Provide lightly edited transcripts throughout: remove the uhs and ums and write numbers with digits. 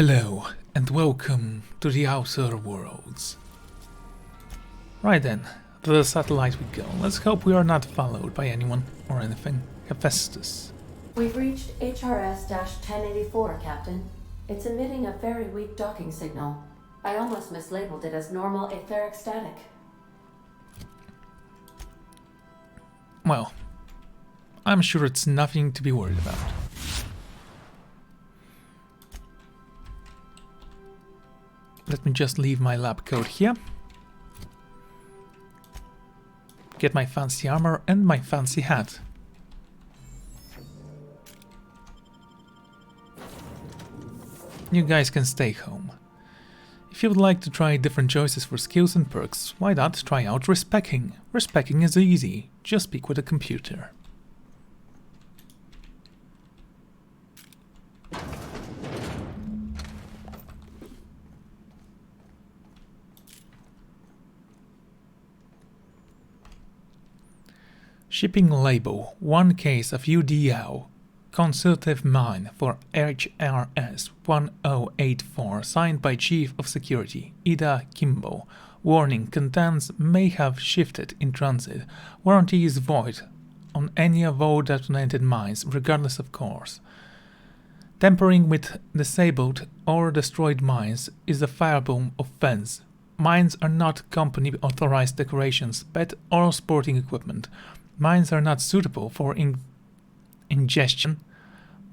Hello, and welcome to the Outer Worlds. Right then, to the satellite we go. Let's hope we are not followed by anyone or anything. Hephaestus. We've reached HRS-1084, Captain. It's emitting a very weak docking signal. I almost mislabeled it as normal etheric static. Well, I'm sure it's nothing to be worried about. Let me just leave my lab coat here. Get my fancy armor and my fancy hat. You guys can stay home. If you would like to try different choices for skills and perks, why not try out Respecking? Respecking is easy, just speak with a computer. Shipping label, 1 case of UDL, consultative mine for HRS 1084, signed by Chief of Security, Ida Kimball. Warning, contents may have shifted in transit. Warranty is void on any of all detonated mines, regardless of course. Tampering with disabled or destroyed mines is a fireable offense. Mines are not company authorized decorations, pet or sporting equipment. Mines are not suitable for ingestion.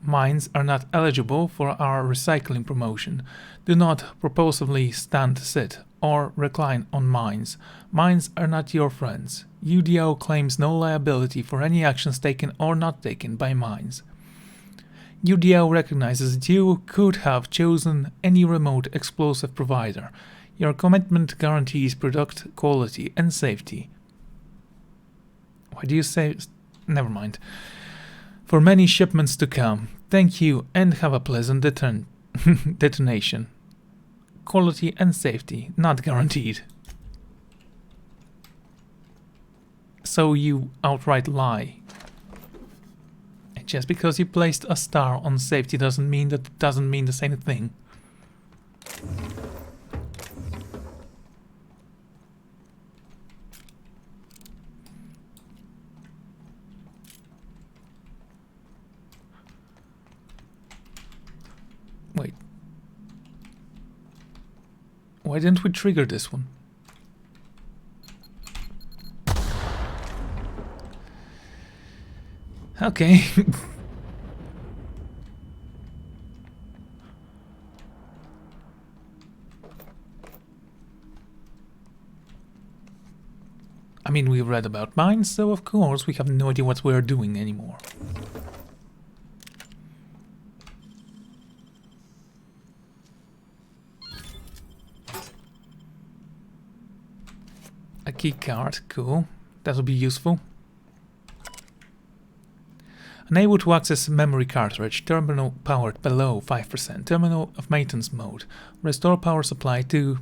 Mines are not eligible for our recycling promotion. Do not purposefully stand, sit, or recline on mines. Mines are not your friends. UDO claims no liability for any actions taken or not taken by mines. UDO recognizes that you could have chosen any remote explosive provider. Your commitment guarantees product quality and safety. Why do you say... Never mind. For many shipments to come. Thank you and have a pleasant detonation. Quality and safety, not guaranteed. So you outright lie. And just because you placed a star on safety doesn't mean that it doesn't mean the same thing. Wait. Why didn't we trigger this one? Okay. I mean, we read about mines, so of course we have no idea what we're doing anymore. A key card, cool. That'll be useful. Unable to access memory cartridge. Terminal powered below 5%. Terminal of maintenance mode. Restore power supply to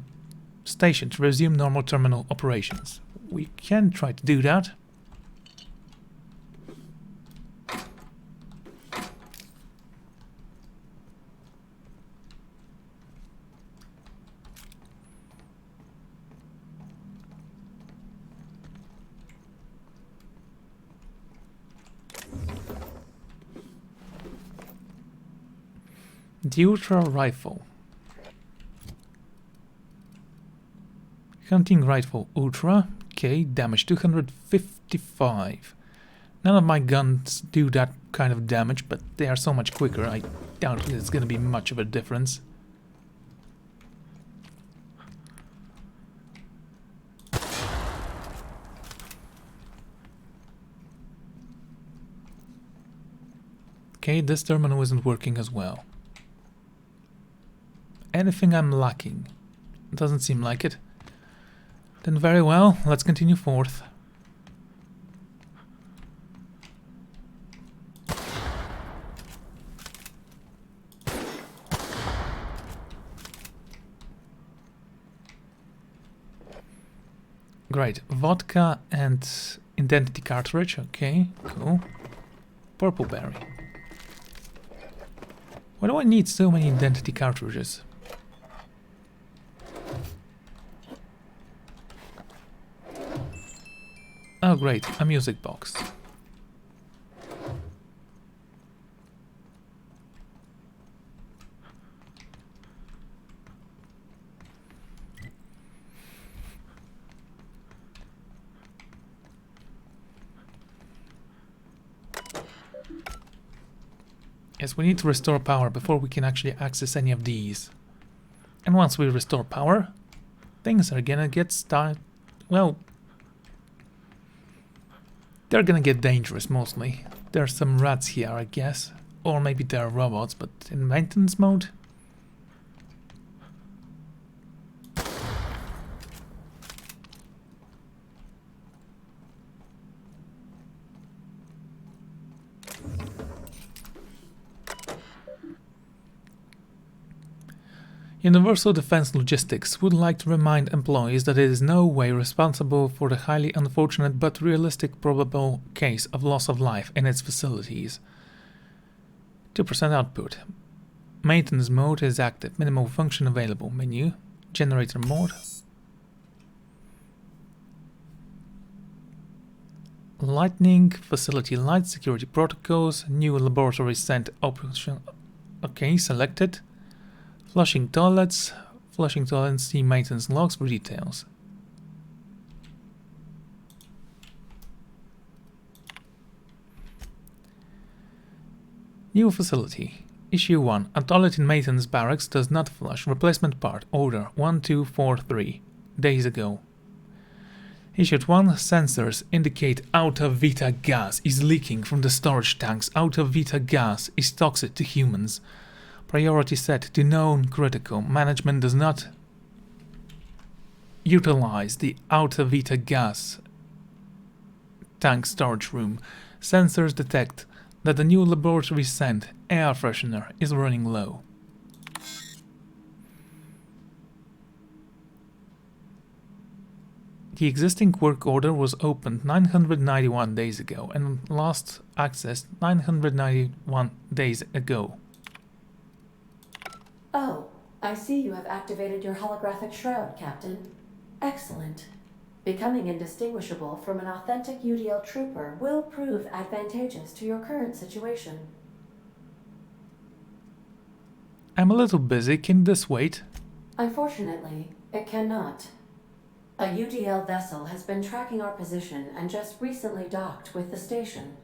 station to resume normal terminal operations. We can try to do that. The Ultra Rifle. Hunting Rifle Ultra. Okay, damage 255. None of my guns do that kind of damage, but they are so much quicker, I doubt it's gonna be much of a difference. Okay, this terminal isn't working as well. Anything I'm lacking? Doesn't seem like it. Then very well, let's continue forth. Great, vodka and identity cartridge, okay, cool. Purple berry. Why do I need so many identity cartridges? Oh great, a music box. Yes, we need to restore power before we can actually access any of these. And once we restore power, things are gonna get well, they're gonna get dangerous mostly. There's some rats here, I guess. Or maybe they're robots, but in maintenance mode? Universal Defense Logistics would like to remind employees that it is no way responsible for the highly unfortunate but realistic probable case of loss of life in its facilities. 2% output. Maintenance mode is active. Minimal function available. Menu. Generator mode. Lightning. Facility light. Security protocols. New laboratory sent option. Okay, selected. Flushing toilets. Flushing toilets. See maintenance logs for details. New facility. Issue 1. A toilet in maintenance barracks does not flush. Replacement part. Order 1243. Days ago. Issued 1. Sensors indicate outer vita gas is leaking from the storage tanks. Outer vita gas is toxic to humans. Priority set to known critical. Management does not utilize the outer vita gas tank storage room. Sensors detect that the new laboratory scent air freshener is running low. The existing work order was opened 991 days ago and last accessed 991 days ago. Oh, I see you have activated your holographic shroud, Captain. Excellent. Becoming indistinguishable from an authentic UDL trooper will prove advantageous to your current situation. I'm a little busy. Can this wait? Unfortunately, it cannot. A UDL vessel has been tracking our position and just recently docked with the station.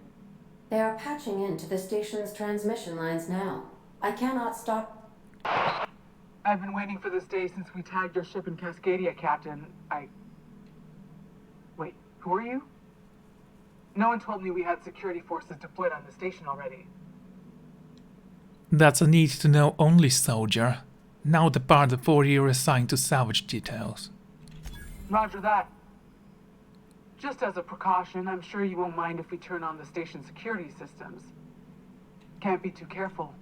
They are patching into the station's transmission lines now. I cannot stop. I've been waiting for this day since we tagged your ship in Cascadia, Captain. Wait, who are you? No one told me we had security forces deployed on the station already. That's a need to know only, soldier. Now depart the 4 year assigned to salvage details. Roger that. Just as a precaution, I'm sure you won't mind if we turn on the station security systems. Can't be too careful.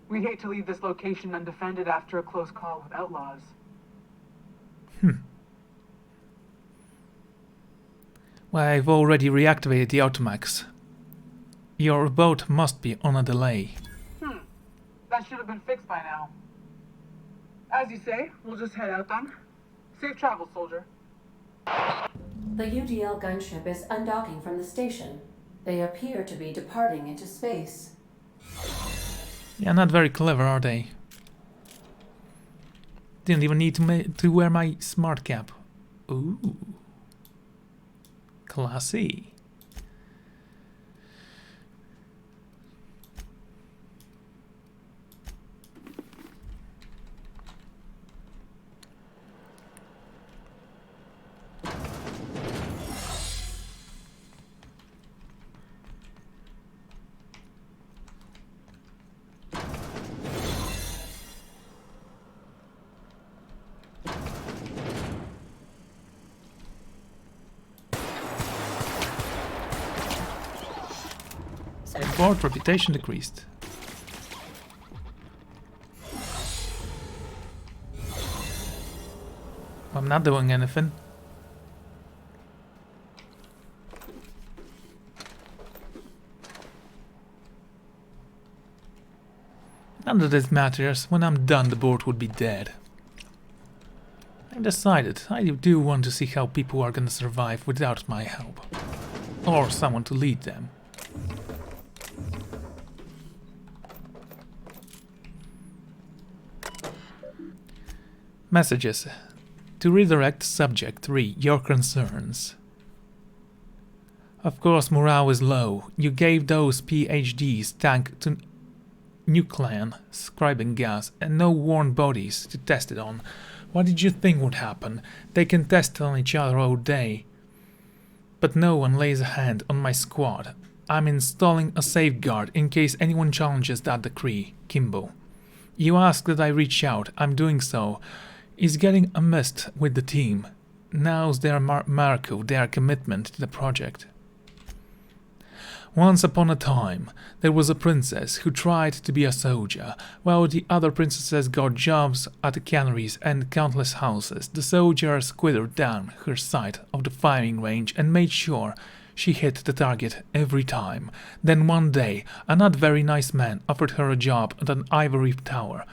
We'd hate to leave this location undefended after a close call with outlaws. Well, I've already reactivated the automax. Your boat must be on a delay. That should have been fixed by now. As you say, we'll just head out then. Safe travel, soldier. The UDL gunship is undocking from the station. They appear to be departing into space. Yeah, not very clever, are they? Didn't even need to wear my smart cap. Ooh. Classy. Board reputation decreased. I'm not doing anything. Not that it matters. When I'm done, the board would be dead. I decided I do want to see how people are gonna survive without my help. Or someone to lead them. Messages. To redirect subject 3, your concerns. Of course morale is low. You gave those PhDs tank to nucleon, scribing gas, and no worn bodies to test it on. What did you think would happen? They can test on each other all day. But no one lays a hand on my squad. I'm installing a safeguard in case anyone challenges that decree. Kimbo. You ask that I reach out. I'm doing so. Is getting amiss with the team. Now's their Marco, their commitment to the project. Once upon a time, there was a princess who tried to be a soldier. While the other princesses got jobs at the canneries and countless houses, the soldier squatted down her side of the firing range and made sure she hit the target every time. Then one day, a not very nice man offered her a job at an ivory tower,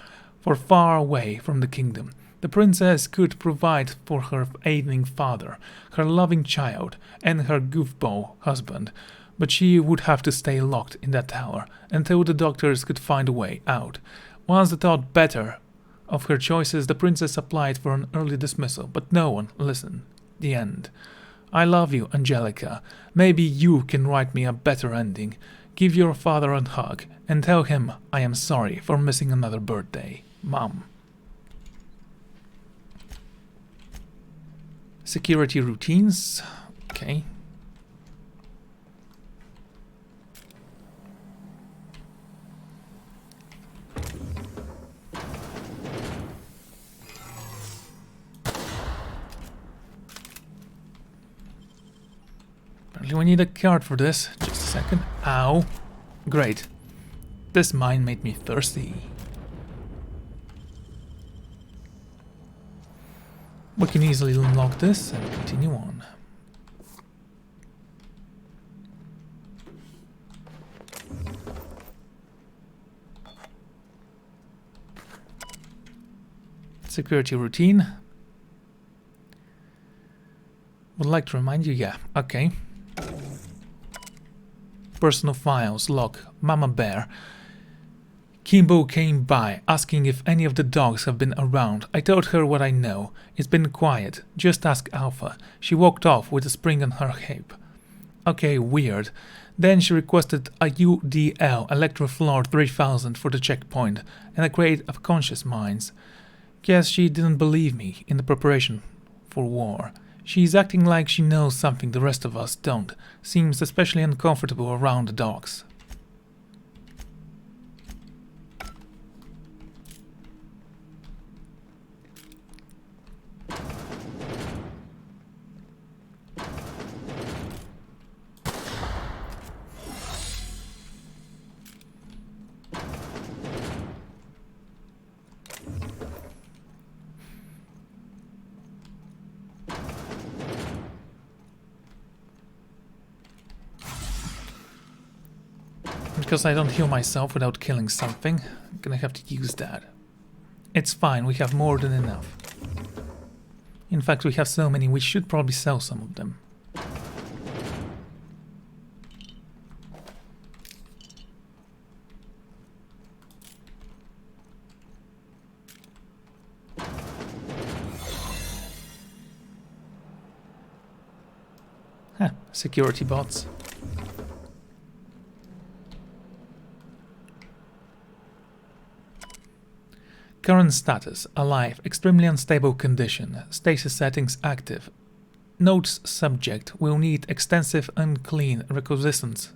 far away from the kingdom. The princess could provide for her ailing father, her loving child, and her goofball husband, but she would have to stay locked in that tower until the doctors could find a way out. Once they thought better of her choices, the princess applied for an early dismissal, but no one listened. The end. I love you, Angelica. Maybe you can write me a better ending. Give your father a hug and tell him I am sorry for missing another birthday. Mom. Security routines. Okay. Apparently we need a card for this. Just a second. Ow. Great. This mine made me thirsty. We can easily unlock this and continue on. Security routine. Would like to remind you, yeah, okay. Personal files, log, Mama Bear. Kimbo came by, asking if any of the dogs have been around. I told her what I know. It's been quiet. Just ask Alpha. She walked off with a spring on her hip. Okay, weird. Then she requested a UDL, Electrofloor 3000, for the checkpoint, and a crate of conscious minds. Guess she didn't believe me in the preparation for war. She's acting like she knows something the rest of us don't. Seems especially uncomfortable around the dogs. Because I don't heal myself without killing something, I'm gonna have to use that. It's fine, we have more than enough. In fact, we have so many, we should probably sell some of them. Huh, security bots. Current status, alive, extremely unstable condition, stasis settings active. Notes subject will need extensive unclean requisitions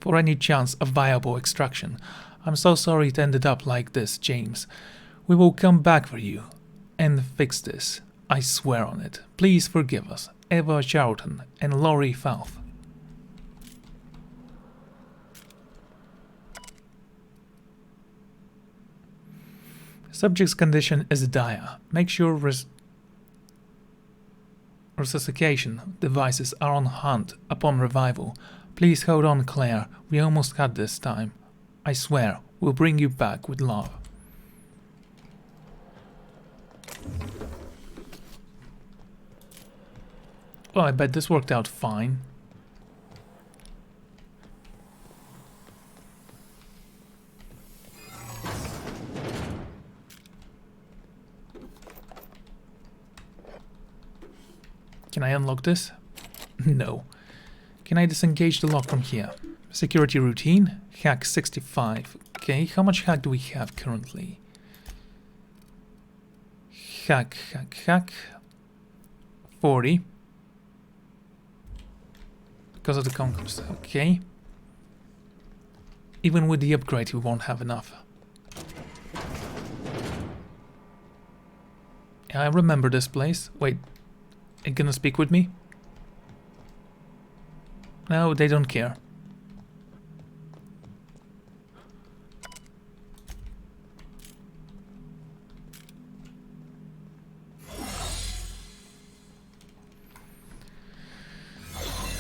for any chance of viable extraction. I'm so sorry it ended up like this, James. We will come back for you and fix this. I swear on it. Please forgive us. Eva Charlton and Laurie Falth. Subject's condition is dire. Make sure resuscitation devices are on hand upon revival. Please hold on, Claire. We almost had this time. I swear, We'll bring you back with love. Well, I bet this worked out fine. Can I unlock this? No. Can I disengage the lock from here? Security routine? Hack 65. Okay, how much hack do we have currently? Hack. 40. Because of the conquest. Okay. Even with the upgrade we won't have enough. I remember this place. Wait. Are you gonna speak with me? No, they don't care.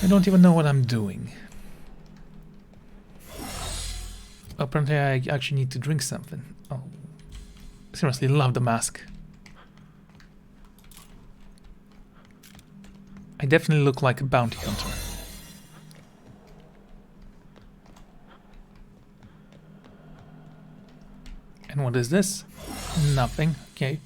I don't even know what I'm doing. Apparently I actually need to drink something. Oh, seriously, love the mask. I definitely look like a bounty hunter. And what is this? Nothing. Okay.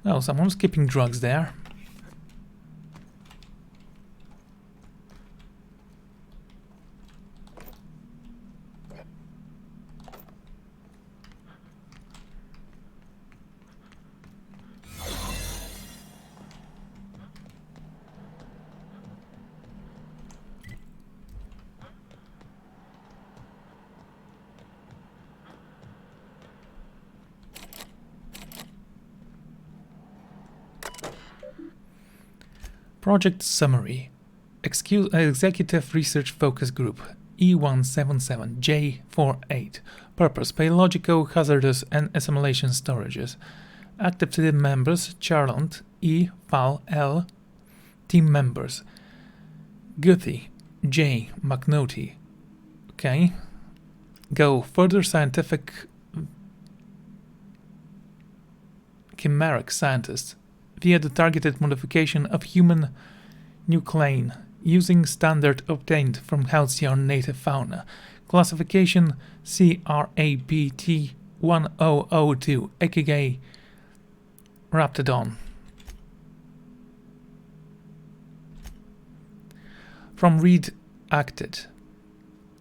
Oh, someone's keeping drugs there. Project Summary. Executive Research Focus Group E177J48. Purpose: Biological, hazardous and assimilation storages. Active team members: Charlant, E, Fal, L. Team members: Guthie, J, McNulty. Okay. Go. Further scientific chimeric scientists via the targeted modification of human nuclein using standard obtained from Halcyon native fauna. Classification CRAPT1002, aka Raptidon. From Redacted.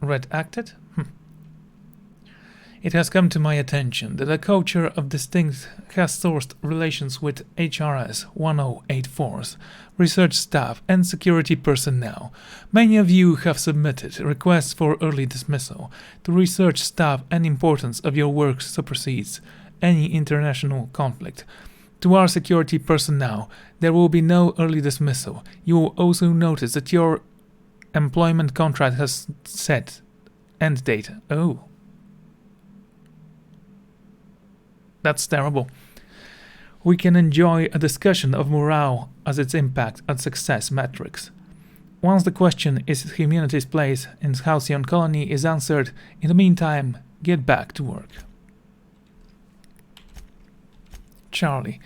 Redacted? It has come to my attention that a culture of distinct has sourced relations with HRS 1084's research staff and security personnel. Many of you have submitted requests for early dismissal. The research staff and importance of your work supersedes any international conflict. To our security personnel, there will be no early dismissal. You will also notice that your employment contract has set end date. Oh. That's terrible. We can enjoy a discussion of morale as its impact on success metrics. Once the question is humanity's place in Halcyon colony is answered, in the meantime, get back to work. Charlie.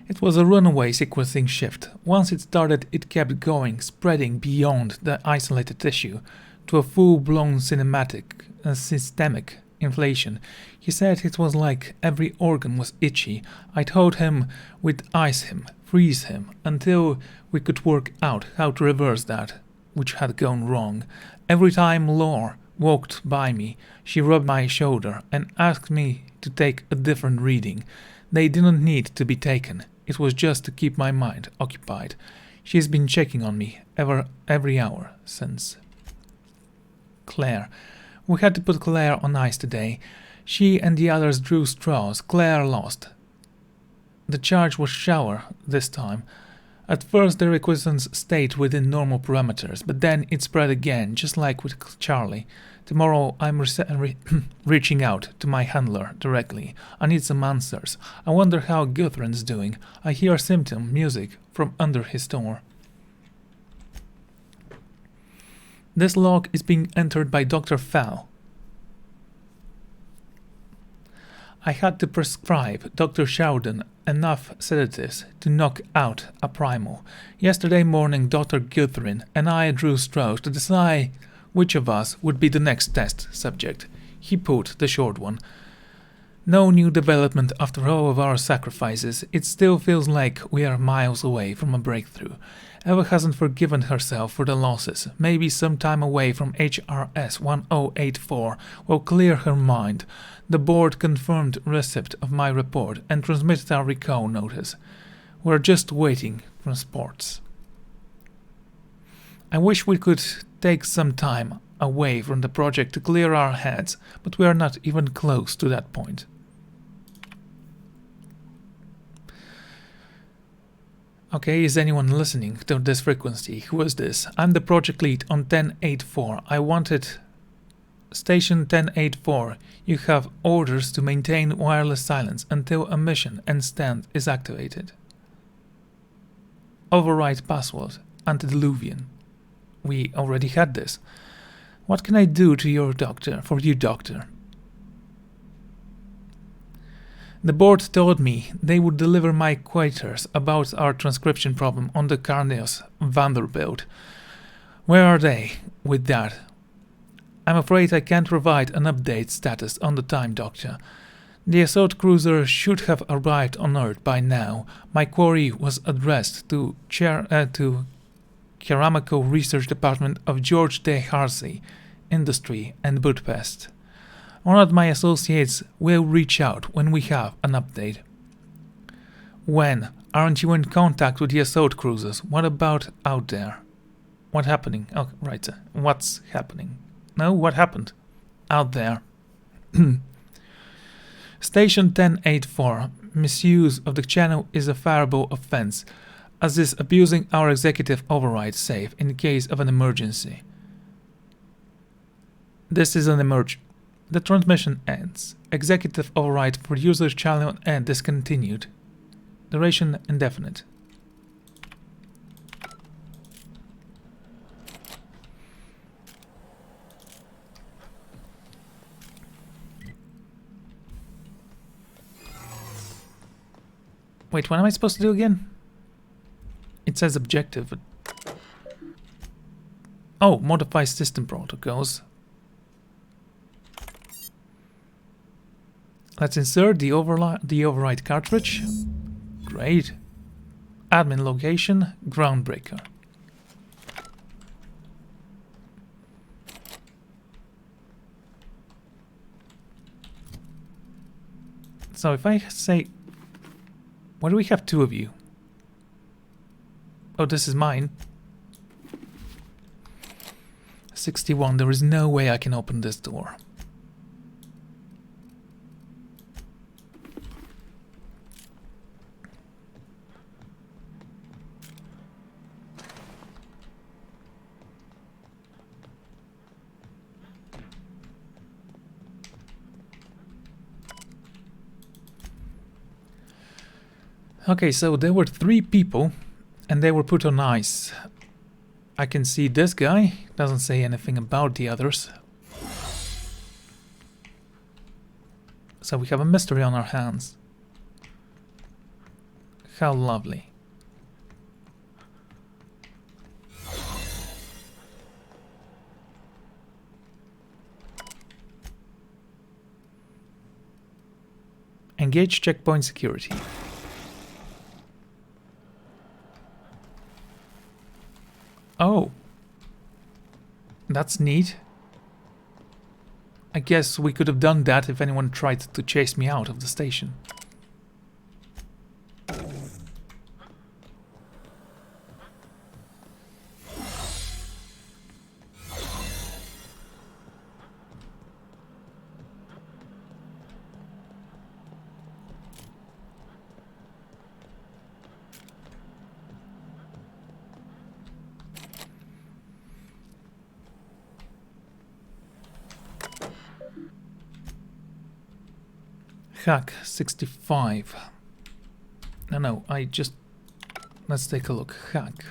It was a runaway sequencing shift. Once it started, it kept going, spreading beyond the isolated tissue to a full-blown systemic inflation. He said it was like every organ was itchy. I told him we'd ice him, freeze him, until we could work out how to reverse that, which had gone wrong. Every time Laure walked by me, she rubbed my shoulder and asked me to take a different reading. They didn't need to be taken. It was just to keep my mind occupied. She's been checking on me every hour since. Claire. We had to put Claire on ice today. She and the others drew straws. Claire lost. The charge was shower this time. At first the requiescence stayed within normal parameters, but then it spread again, just like with Charlie. Tomorrow I'm reaching out to my handler directly. I need some answers. I wonder how Guthrun's doing. I hear symptom music from under his door. This log is being entered by Dr. Fowl. I had to prescribe Dr. Sheridan enough sedatives to knock out a primal. Yesterday morning Dr. Guthrin and I drew straws to decide which of us would be the next test subject. He put the short one. No new development after all of our sacrifices. It still feels like we are miles away from a breakthrough. Eva hasn't forgiven herself for the losses. Maybe some time away from HRS 1084 will clear her mind. The board confirmed receipt of my report and transmitted a recall notice. We're just waiting for sports. I wish we could take some time away from the project to clear our heads, but we are not even close to that point. Okay, is anyone listening to this frequency? Who is this? I'm the project lead on 1084. I wanted Station 1084. You have orders to maintain wireless silence until a mission and stand is activated. Override password. Antediluvian. We already had this. What can I do to your doctor? For you, doctor? The board told me they would deliver my queries about our transcription problem on the Carneos Vanderbilt. Where are they with that? I'm afraid I can't provide an update status on the time, Doctor. The assault cruiser should have arrived on Earth by now. My query was addressed to Keramical Research Department of George D. Harsey, Industry and Budapest. One of my associates will reach out when we have an update. When? Aren't you in contact with the assault cruisers? What about out there? What happening? Oh, right. What's happening? No, what happened? Out there. Station 1084. Misuse of the channel is a fireable offense, as is abusing our executive override safe in case of an emergency. This is an emergency. The transmission ends. Executive override for user's channel and discontinued. Duration indefinite. Wait, what am I supposed to do again? It says objective, but... Oh, modify system protocols. Let's insert the override cartridge. Great. Admin location, groundbreaker. So if I say... Why do we have two of you? Oh, this is mine. 61. There is no way I can open this door. Okay, so there were 3 people and they were put on ice. I can see this guy, doesn't say anything about the others. So we have a mystery on our hands. How lovely. Engage checkpoint security. Oh, that's neat. I guess we could have done that if anyone tried to chase me out of the station. Hack 65. No, I just... Let's take a look. Hack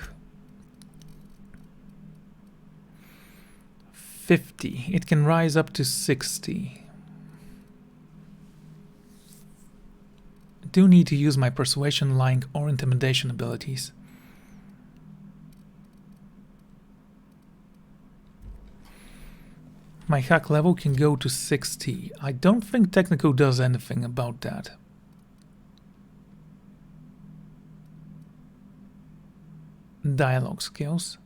50. It can rise up to 60. I do need to use my persuasion, lying, or intimidation abilities. My hack level can go to 60. I don't think Technical does anything about that. Dialogue skills.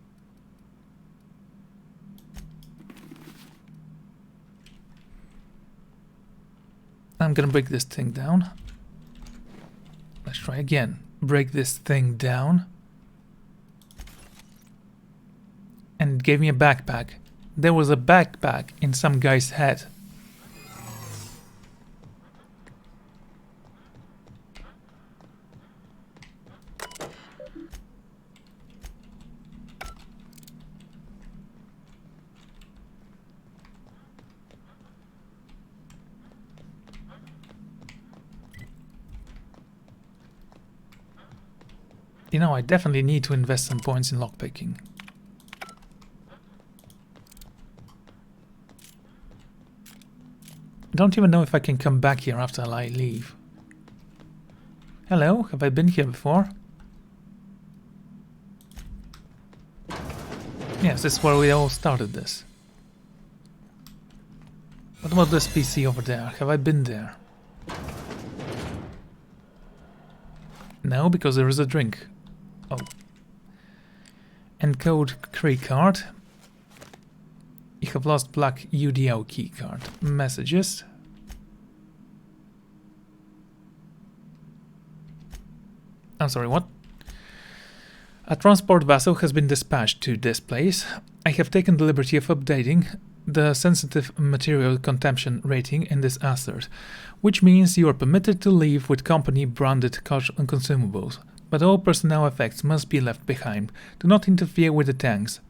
I'm gonna break this thing down. Let's try again. Break this thing down. And it gave me a backpack. There was a backpack in some guy's head. You know, I definitely need to invest some points in lockpicking. I don't even know if I can come back here after I leave. Hello, have I been here before? Yes, this is where we all started this. What about this PC over there? Have I been there? No, because there is a drink. Oh. Encode key card. You have lost black UDO keycard. Messages. I'm sorry, what? A transport vessel has been dispatched to this place. I have taken the liberty of updating the sensitive material contamination rating in this assert, which means you are permitted to leave with company branded consumables, but all personnel effects must be left behind. Do not interfere with the tanks.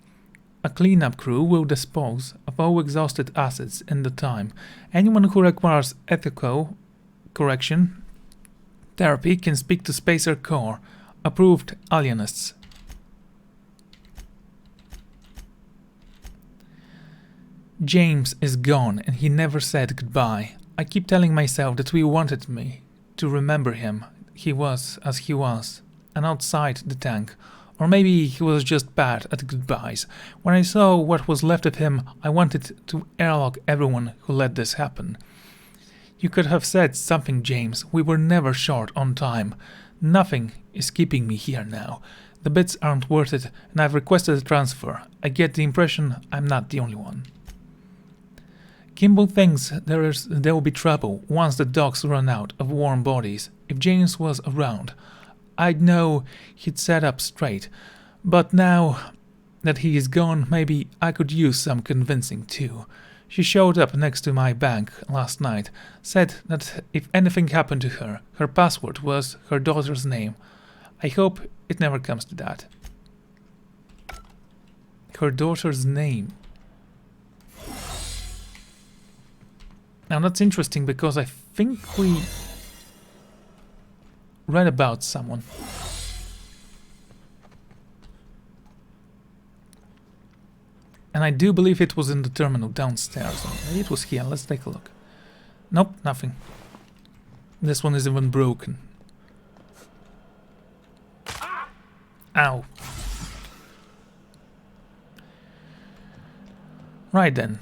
A cleanup crew will dispose of all exhausted assets in the time. Anyone who requires ethical correction therapy can speak to Spacer Corps. Approved, alienists. James is gone and he never said goodbye. I keep telling myself that we wanted me to remember him. He was as he was, and outside the tank. Or maybe he was just bad at goodbyes. When I saw what was left of him, I wanted to airlock everyone who let this happen. You could have said something, James. We were never short on time. Nothing is keeping me here now. The bits aren't worth it, and I've requested a transfer. I get the impression I'm not the only one. Kimball thinks there will be trouble once the docks run out of warm bodies. If James was around, I'd know he'd set up straight, but now that he is gone, maybe I could use some convincing too. She showed up next to my bank last night, said that if anything happened to her, her password was her daughter's name. I hope it never comes to that. Her daughter's name. Now that's interesting because I think we read about someone. And I do believe it was in the terminal downstairs. Maybe it was here. Let's take a look. Nope, nothing. This one is even broken. Ow. Right then.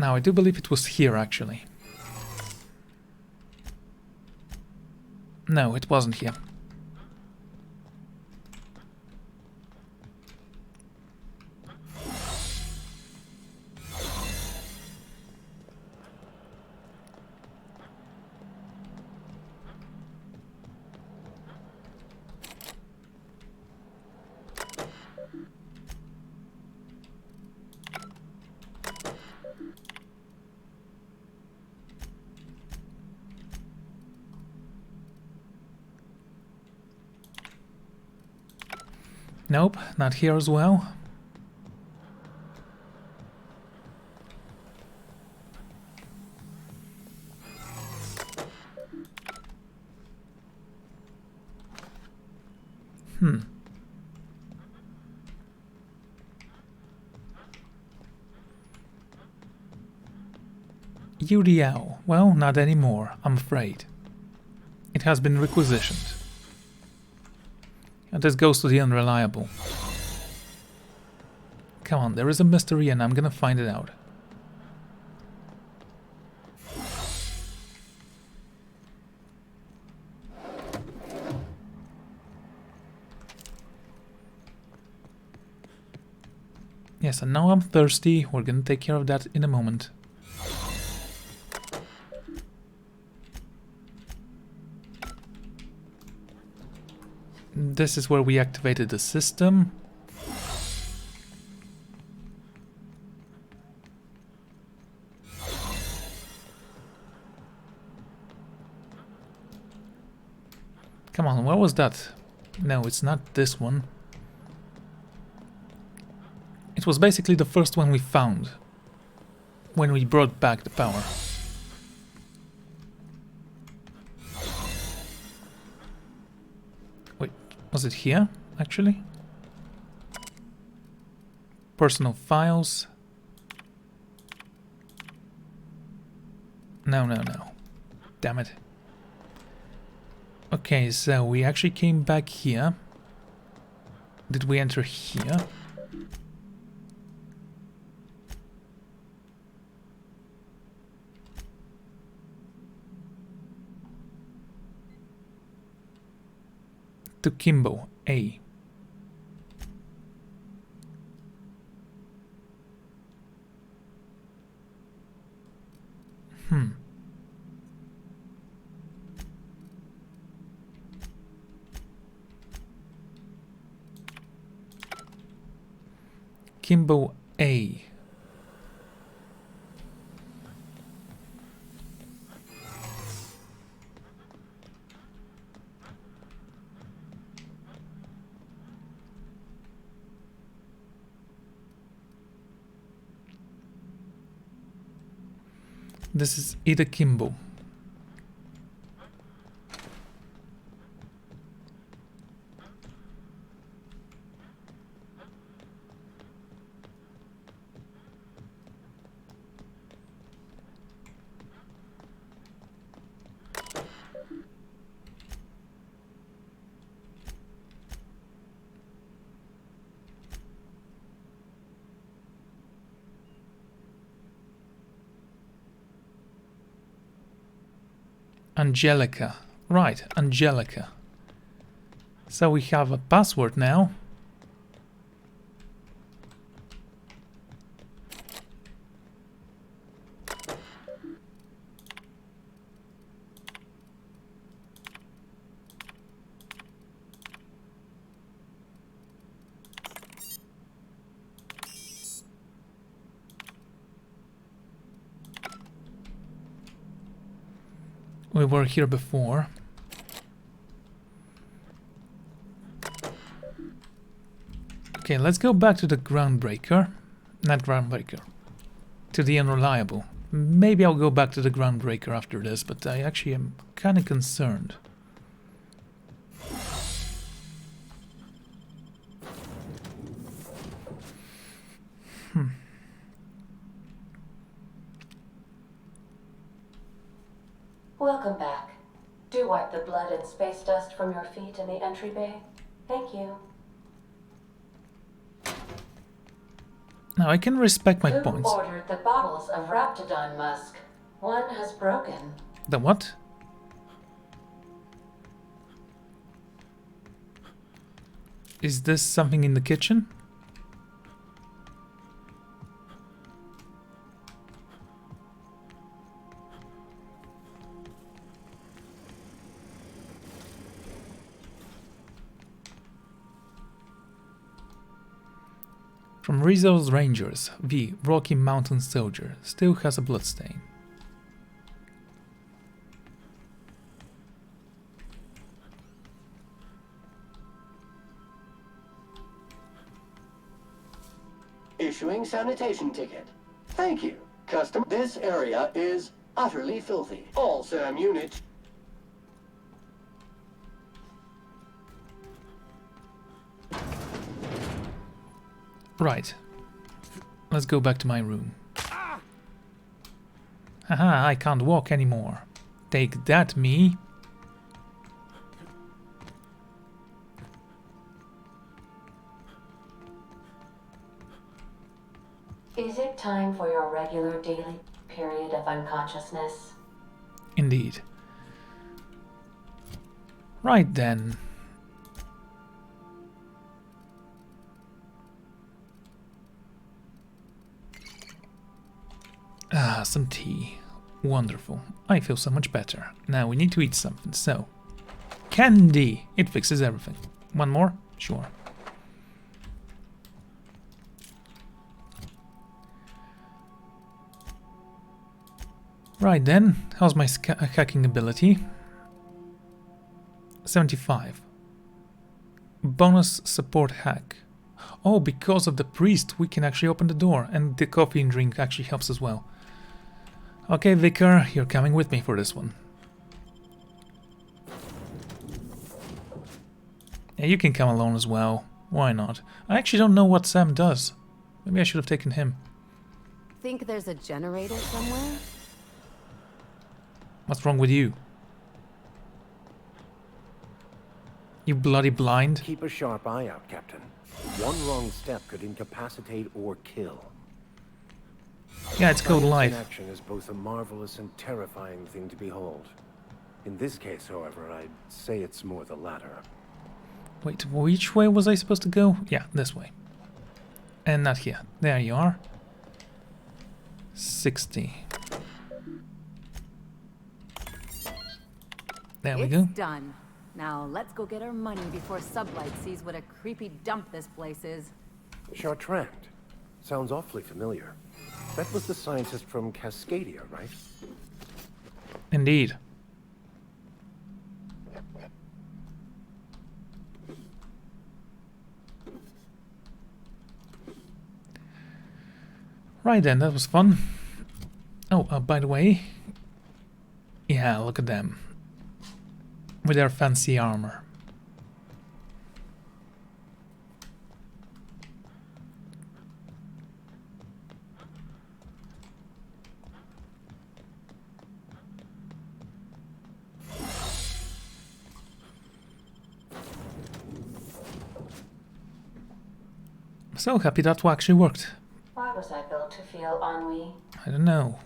Now, I do believe it was here, actually. No, it wasn't here. Nope, not here as well. UDL. Well, not anymore, I'm afraid. It has been requisitioned. And this goes to the unreliable. Come on, there is a mystery and I'm gonna find it out. Yes, and now I'm thirsty. We're gonna take care of that in a moment. This is where we activated the system. Come on, what was that? No, it's not this one. It was basically the first one we found when we brought back the power. Wait, was it here, actually? Personal files. No. Damn it. Okay, so we actually came back here. Did we enter here? To Kimbo, A. Kimbo A. This is Ida Kimbo. Angelica. Right, Angelica. So we have a password now. We were here before. Okay, let's go back to the groundbreaker. Not groundbreaker. To the unreliable. Maybe I'll go back to the groundbreaker after this, but I actually am kind of concerned. Welcome back. Do wipe the blood and space dust from your feet in the entry bay. Thank you. Now I can respect my Who points. ordered the bottles of Raptidon musk? One has broken. The what? Is this something in the kitchen? From Rizzo's Rangers, V, Rocky Mountain Soldier, still has a bloodstain. Issuing sanitation ticket. Thank you. Custom. This area is utterly filthy. All SAM units. Right. Let's go back to my room. Haha, I can't walk anymore. Take that, me. Is it time for your regular daily period of unconsciousness? Indeed. Right then. Ah, some tea. Wonderful. I feel so much better. Now we need to eat something, so... Candy! It fixes everything. One more? Sure. Right then, how's my hacking ability? 75. Bonus support hack. Oh, because of the priest we can actually open the door, and the coffee and drink actually helps as well. Okay, Vicar, you're coming with me for this one. Yeah, you can come alone as well. Why not? I actually don't know what Sam does. Maybe I should have taken him. Think there's a generator somewhere? What's wrong with you? You bloody blind? Keep a sharp eye out, Captain. One wrong step could incapacitate or kill. Yeah, it's called life. Action is both a marvelous and terrifying thing to behold. In this case, however, I'd say it's more the latter. Wait, which way was I supposed to go? Yeah, this way. And not here. There you are. 60. There we go. It's done. Now let's go get our money before Sublight sees what a creepy dump this place is. Chartrand. Sounds awfully familiar. That was the scientist from Cascadia, right? Indeed. Right then, that was fun. Oh, by the way... Yeah, look at them. With their fancy armor. So happy that actually worked. Why was I built to feel ennui? I don't know.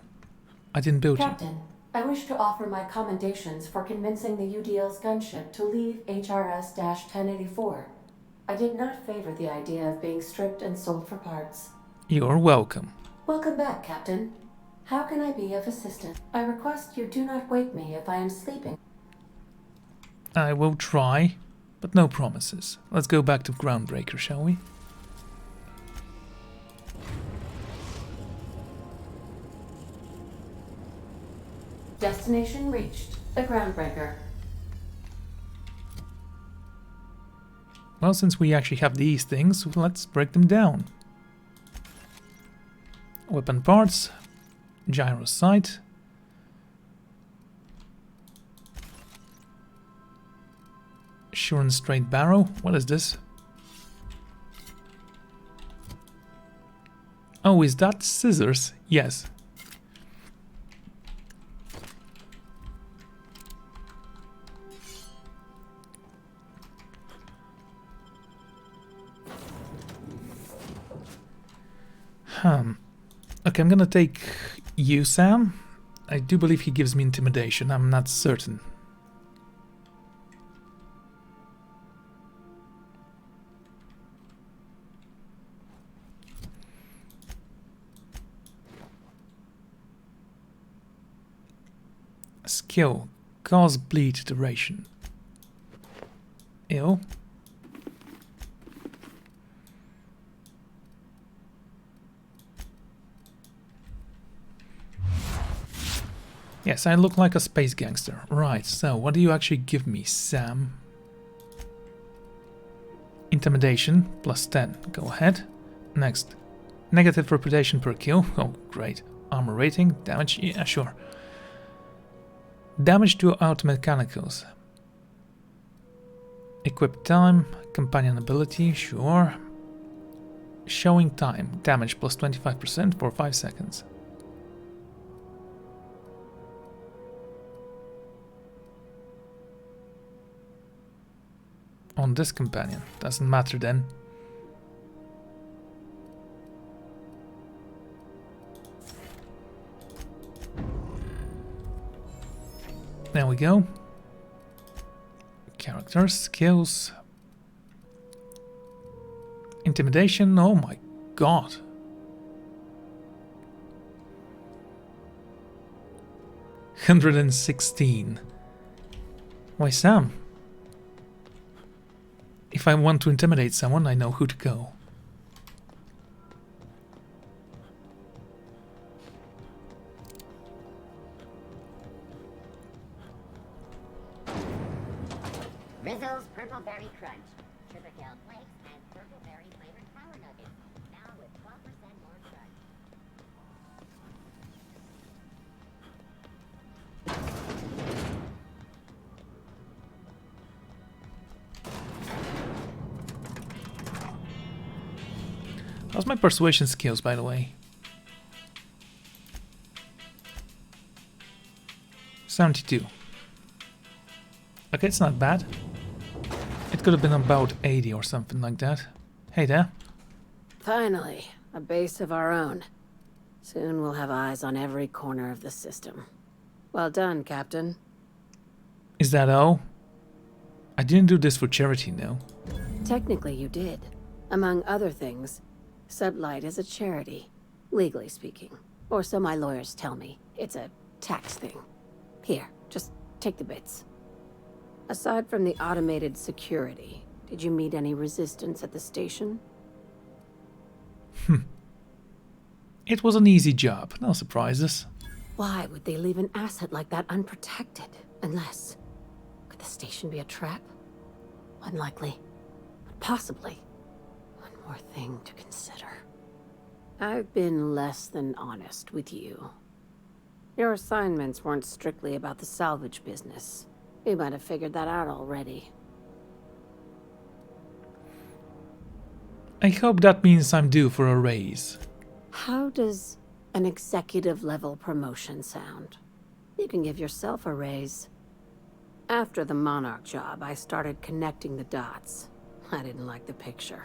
I didn't build you. Captain, I wish to offer my commendations for convincing the UDL's gunship to leave HRS-1084. I did not favor the idea of being stripped and sold for parts. You're welcome. Welcome back, Captain. How can I be of assistance? I request you do not wake me if I am sleeping. I will try, but no promises. Let's go back to Groundbreaker, shall we? Destination reached. The Groundbreaker. Well, since we actually have these things, let's break them down. Weapon parts, gyro sight, sure and straight barrow. What is this? Oh, is that scissors? Yes. Okay, I'm gonna take you, Sam. I do believe he gives me intimidation. I'm not certain. Skill. Cause bleed duration. Ill. Yes, I look like a space gangster. Right, so what do you actually give me, Sam? Intimidation, plus 10. Go ahead. Next. Negative reputation per kill. Oh, great. Armor rating, damage, yeah, sure. Damage to automechanicals. Equip time, companion ability, sure. Showing time. Damage plus 25% for 5 seconds. On this companion. Doesn't matter then. There we go. Characters, skills. Intimidation, oh my god. $116. Why, Sam? If I want to intimidate someone, I know who to go. Rizzo's Purple Berry Crunch. Sugar kale flakes and purple berry flavored power nuggets. Now with 12% more crunch. How's my persuasion skills, by the way? 72. Okay, it's not bad. It could have been about 80 or something like that. Hey there. Finally, a base of our own. Soon we'll have eyes on every corner of the system. Well done, Captain. Is that all? I didn't do this for charity, no. Technically you did. Among other things, Sublight is a charity, legally speaking. Or so my lawyers tell me. It's a tax thing. Here, just take the bits. Aside from the automated security, did you meet any resistance at the station? It was an easy job, no surprises. Why would they leave an asset like that unprotected? Unless... Could the station be a trap? Unlikely. But possibly. One more thing to consider. I've been less than honest with you. Your assignments weren't strictly about the salvage business. You might have figured that out already. I hope that means I'm due for a raise. How does an executive-level promotion sound? You can give yourself a raise. After the Monarch job, I started connecting the dots. I didn't like the picture.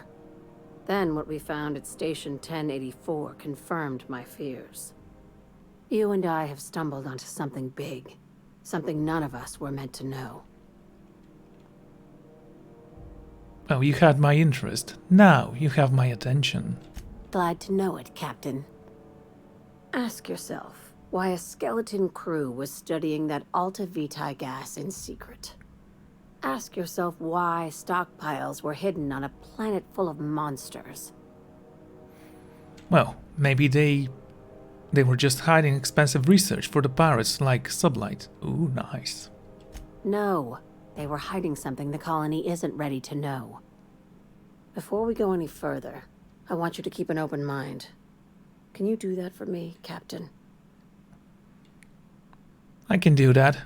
Then what we found at Station 1084 confirmed my fears. You and I have stumbled onto something big. Something none of us were meant to know. Oh, you had my interest. Now you have my attention. Glad to know it, Captain. Ask yourself why a skeleton crew was studying that Alta Vitae gas in secret. Ask yourself why stockpiles were hidden on a planet full of monsters. Well, maybe they were just hiding expensive research for the pirates like Sublight. Ooh, nice. No, they were hiding something the colony isn't ready to know. Before we go any further, I want you to keep an open mind. Can you do that for me, Captain? I can do that.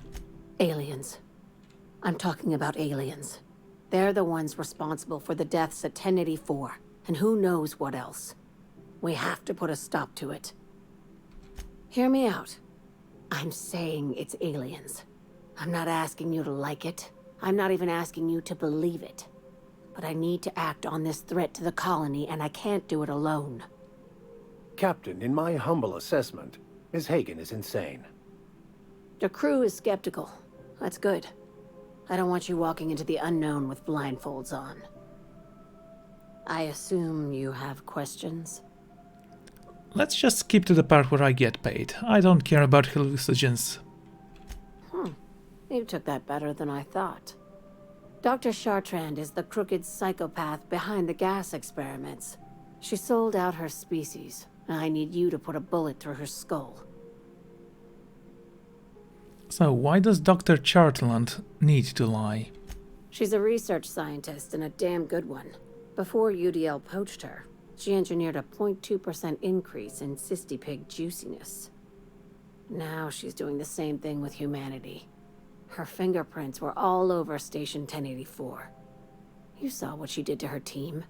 Aliens. I'm talking about aliens. They're the ones responsible for the deaths at 1084, and who knows what else. We have to put a stop to it. Hear me out. I'm saying it's aliens. I'm not asking you to like it. I'm not even asking you to believe it. But I need to act on this threat to the colony, and I can't do it alone. Captain, in my humble assessment, Ms. Hagen is insane. The crew is skeptical. That's good. I don't want you walking into the unknown with blindfolds on. I assume you have questions? Let's just skip to the part where I get paid. I don't care about hallucinogens. You took that better than I thought. Dr. Chartrand is the crooked psychopath behind the gas experiments. She sold out her species, and I need you to put a bullet through her skull. So why does Dr. Chartland need to lie? She's a research scientist and a damn good one. Before UDL poached her, she engineered a 0.2% increase in cystipig juiciness. Now she's doing the same thing with humanity. Her fingerprints were all over Station 1084. You saw what she did to her team.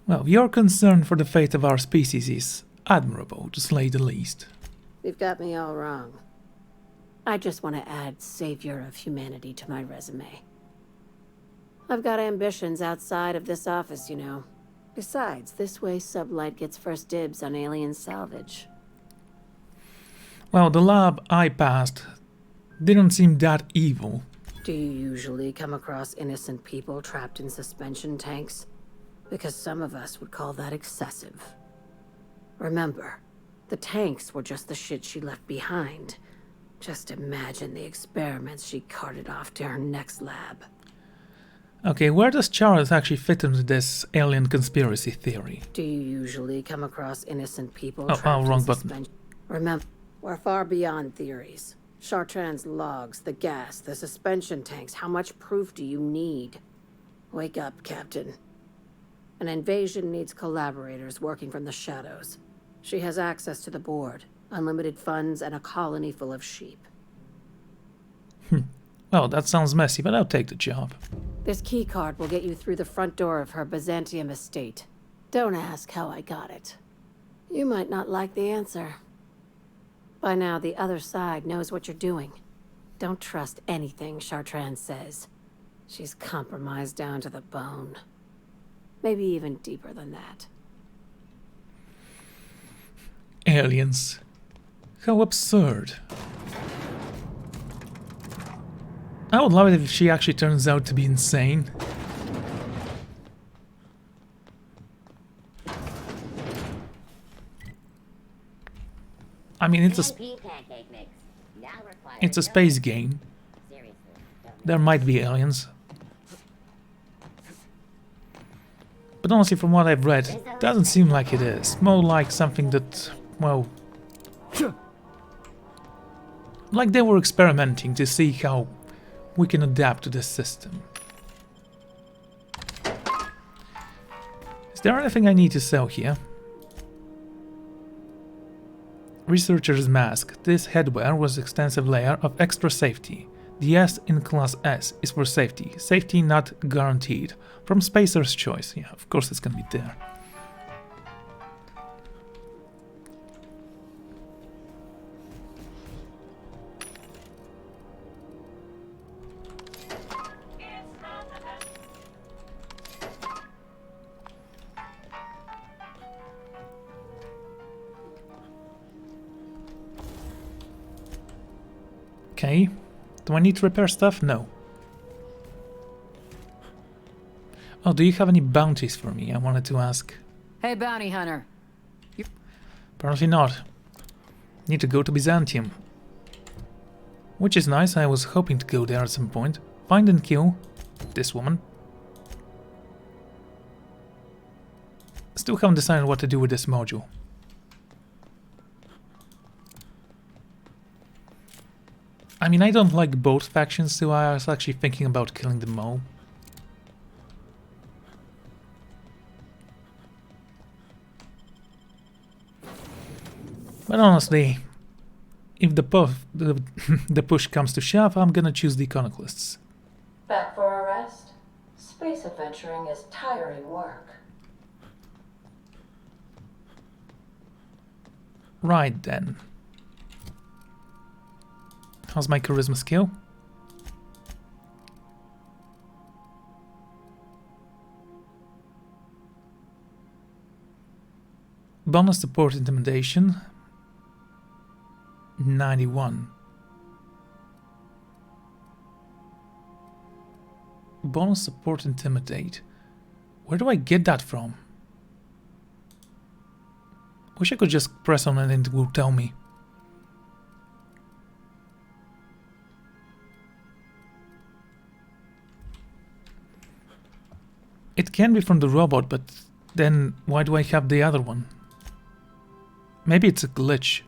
Well, your concern for the fate of our species is admirable, to say the least. You've got me all wrong. I just want to add savior of humanity to my resume. I've got ambitions outside of this office, you know. Besides, this way Sublight gets first dibs on alien salvage. Well, the lab I passed didn't seem that evil. Do you usually come across innocent people trapped in suspension tanks? Because some of us would call that excessive. Remember, the tanks were just the shit she left behind. Just imagine the experiments she carted off to her next lab. Okay, where does Charles actually fit into this alien conspiracy theory? Do you usually come across innocent people Oh, trapped wrong in button. suspension? Remember, we're far beyond theories. Chartrand's logs, the gas, the suspension tanks. How much proof do you need? Wake up, Captain. An invasion needs collaborators working from the shadows. She has access to the board, unlimited funds, and a colony full of sheep. Well, that sounds messy, but I'll take the job. This keycard will get you through the front door of her Byzantium estate. Don't ask how I got it. You might not like the answer. By now, the other side knows what you're doing. Don't trust anything Chartrand says. She's compromised down to the bone. Maybe even deeper than that. Aliens. How absurd. I would love it if she actually turns out to be insane. I mean, it's a pancake mix. Now requires it's a space game. Seriously, don't There might be aliens. But honestly, from what I've read, it doesn't seem like it is. More like something that, well... like they were experimenting to see how we can adapt to this system. Is there anything I need to sell here? Researcher's mask. This headwear was an extensive layer of extra safety. The S in class S is for safety. Safety not guaranteed. From Spacer's Choice. Yeah, of course it's gonna be there. Okay. Do I need to repair stuff? No. Oh, do you have any bounties for me? I wanted to ask. Hey, bounty hunter. Apparently not. Need to go to Byzantium. Which is nice, I was hoping to go there at some point. Find and kill this woman. Still haven't decided what to do with this module. I mean, I don't like both factions, so I was actually thinking about killing them all. But honestly, if the push comes to shove, I'm gonna choose the Iconoclasts. Back for a rest? Space adventuring is tiring work. Right then. How's my charisma skill? Bonus support intimidation. 91. Bonus support intimidate. Where do I get that from? Wish I could just press on it and it will tell me. It can be from the robot, but then why do I have the other one? Maybe it's a glitch.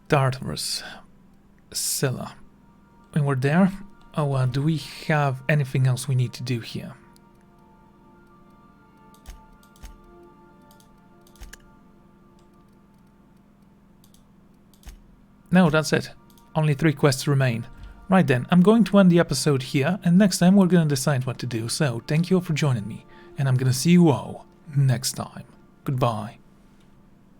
Tartarus. Scylla. When we're there, Oh, do we have anything else we need to do here? No, that's it. Only 3 quests remain. Right then, I'm going to end the episode here, and next time we're gonna decide what to do, so thank you all for joining me, and I'm gonna see you all next time. Goodbye.